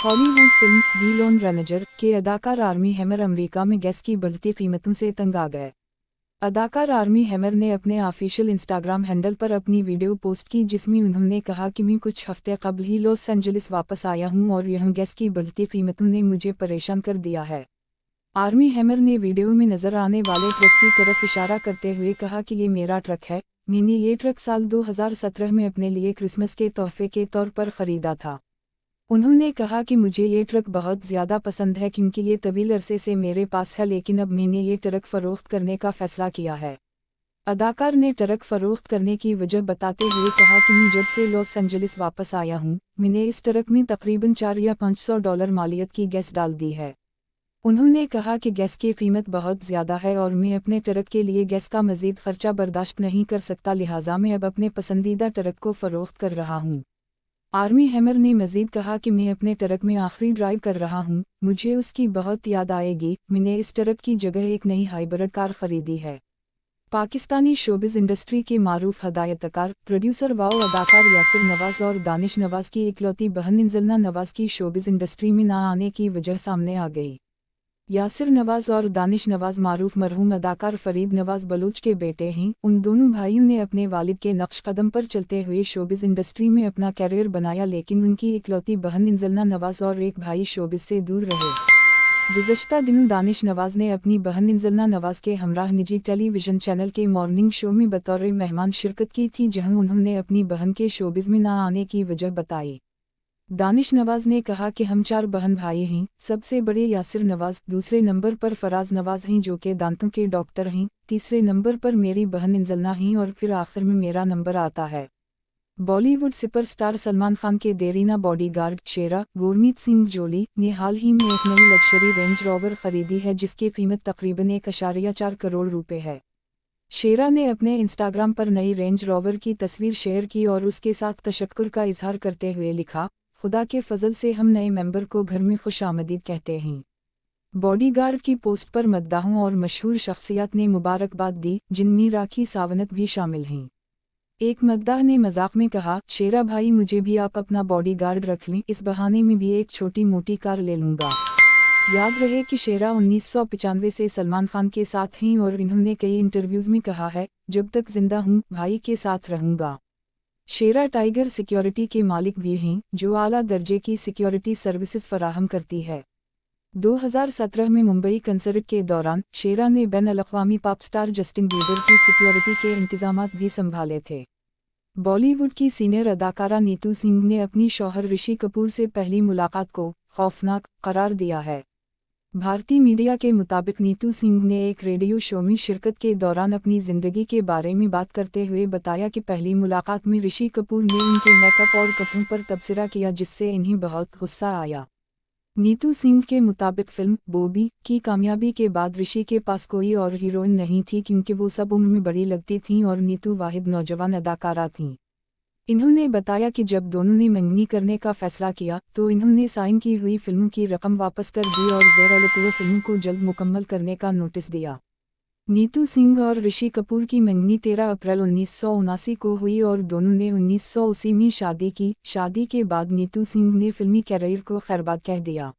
Hollywood film दी loan ranger के अदाकार army hammer America में गैस की बढ़ती कीमतों से तंग आ गए। अदाकार आर्मी हैमर ने अपने ऑफिशियल इंस्टाग्राम हैंडल पर अपनी वीडियो पोस्ट की जिसमें उन्होंने कहा कि मैं कुछ हफ्ते कबल ही लॉस एंजलिस वापस आया हूं और यहां गैस की बढ़ती कीमतों ने मुझे परेशान कर दिया है। आर्मी हैमर ने वीडियो में नजर आने वाले ट्रक की तरफ इशारा करते हुए कहा कि ये मेरा ट्रक है, मैंने ये ट्रक साल 2017 में अपने लिए क्रिसमस के तोहफे के तौर पर खरीदा था। उन्होंने कहा कि मुझे ये ट्रक बहुत ज़्यादा पसंद है क्योंकि ये तवील अरसे से मेरे पास है, लेकिन अब मैंने ये ट्रक फ़रोख्त करने का फ़ैसला किया है। अदाकार ने ट्रक फ़रोख्त करने की वजह बताते हुए कहा कि मैं जब से लॉस एंजलिस वापस आया हूँ, मैंने इस ट्रक में तकरीबन $400 या $500 मालियत की गैस डाल दी है। उन्होंने कहा कि गैस की कीमत बहुत ज़्यादा है और मैं अपने ट्रक के लिए गैस का मज़ीद खर्चा बर्दाश्त नहीं कर सकता, लिहाजा मैं अब अपने पसंदीदा ट्रक को फ़रोख्त कर रहा हूँ। आर्मी हैमर ने मज़ीद कहा कि मैं अपने ट्रक में आखिरी ड्राइव कर रहा हूं, मुझे उसकी बहुत याद आएगी। मैंने इस ट्रक की जगह एक नई हाइब्रिड कार खरीदी है। पाकिस्तानी शोबिज़ इंडस्ट्री के मारूफ हदायतकार, प्रोड्यूसर व अदाकार यासिर नवाज़ और दानिश नवाज़ की इकलौती बहन इंजलना नवाज़ की शोबिज़ इंडस्ट्री में ना आने की वजह सामने आ गई। यासिर नवाज़ और दानिश नवाज़ मारूफ मरहूम अदाकार फरीद नवाज़ बलूच के बेटे हैं। उन दोनों भाइयों ने अपने वालिद के नक्श कदम पर चलते हुए शोबिज़ इंडस्ट्री में अपना कैरियर बनाया, लेकिन उनकी इकलौती बहन इंजलना नवाज़ और एक भाई शोबिज़ से दूर रहे। गुज़श्ता दिनों दानिश नवाज़ ने अपनी बहन इंजलना नवाज़ के हमराह निजी टेलीविज़न चैनल के मॉर्निंग शो में बतौर मेहमान शिरकत की थी, जहां उन्होंने अपनी बहन के शोबिज़ में ना आने की वजह बताई। दानिश नवाज़ ने कहा कि हम 4 बहन भाई हैं, सबसे बड़े यासिर नवाज़, दूसरे नंबर पर फराज नवाज़ हैं जो कि दांतों के डॉक्टर हैं, तीसरे नंबर पर मेरी बहन इंजलना हैं और फिर आखिर में मेरा नंबर आता है। बॉलीवुड सुपरस्टार सलमान खान के देरीना बॉडीगार्ड शेरा गुरमीत सिंह जोली ने हाल ही में एक नई लग्जरी रेंज रोवर खरीदी है जिसकी कीमत तकरीबन 1.4 करोड़ रुपए है। शेरा ने अपने इंस्टाग्राम पर नई रेंज रोवर की तस्वीर शेयर की और उसके साथ तशक्कुर का इजहार करते हुए लिखा, खुदा के फजल से हम नए मेंबर को घर में खुशामदीद कहते हैं। बॉडीगार्ड की पोस्ट पर मद्दाहों और मशहूर शख्सियत ने मुबारकबाद दी, जिनमें राखी सावंत भी शामिल हैं। एक मद्दाह ने मजाक में कहा, शेरा भाई मुझे भी आप अपना बॉडीगार्ड रख लें, इस बहाने में भी एक छोटी मोटी कार ले लूँगा। याद रहे कि शेरा 1995 से सलमान खान के साथ हैं और इन्होंने कई इंटरव्यूज़ में कहा है, जब तक जिंदा हूँ भाई के साथ रहूँगा। शेरा टाइगर सिक्योरिटी के मालिक भी हैं, जो आला दर्जे की सिक्योरिटी सर्विसेज फराहम करती है। 2017 में मुंबई कंसर्ट के दौरान शेरा ने बैन-अल-अक़वामी पॉप स्टार जस्टिन बीबर की सिक्योरिटी के इंतजामात भी संभाले थे। बॉलीवुड की सीनियर अदाकारा नीतू सिंह ने अपनी शौहर ऋषि कपूर से पहली मुलाकात को खौफनाक करार दिया है। भारतीय मीडिया के मुताबिक नीतू सिंह ने एक रेडियो शो में शिरकत के दौरान अपनी ज़िंदगी के बारे में बात करते हुए बताया कि पहली मुलाकात में ऋषि कपूर ने उनके मेकअप और कपड़ों पर तबसरा किया जिससे इन्हें बहुत गुस्सा आया। नीतू सिंह के मुताबिक फिल्म बॉबी की कामयाबी के बाद ऋषि के पास कोई और हीरोइन नहीं थी क्योंकि वो सब उम्र में बड़ी लगती थीं और नीतू वाहिद नौजवान अदाकारा थीं। इन्होंने बताया कि जब दोनों ने मंगनी करने का फैसला किया तो इन्होंने साइन की हुई फिल्मों की रकम वापस कर दी और ज़ेर-ए-लतुव फिल्म को जल्द मुकम्मल करने का नोटिस दिया। नीतू सिंह और ऋषि कपूर की मंगनी 13 अप्रैल 1979 को हुई और दोनों ने 1980 में शादी की। शादी के बाद नीतू सिंह ने फिल्मी कैरियर को खैरबाद कह दिया।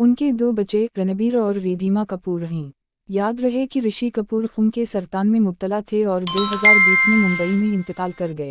उनके 2 बच्चे रणबीर और रिधिमा कपूर हैं। याद रहे कि ऋषि कपूर खून के सरतान में मुब्तला थे और 2020 में मुंबई में इंतकाल कर गए।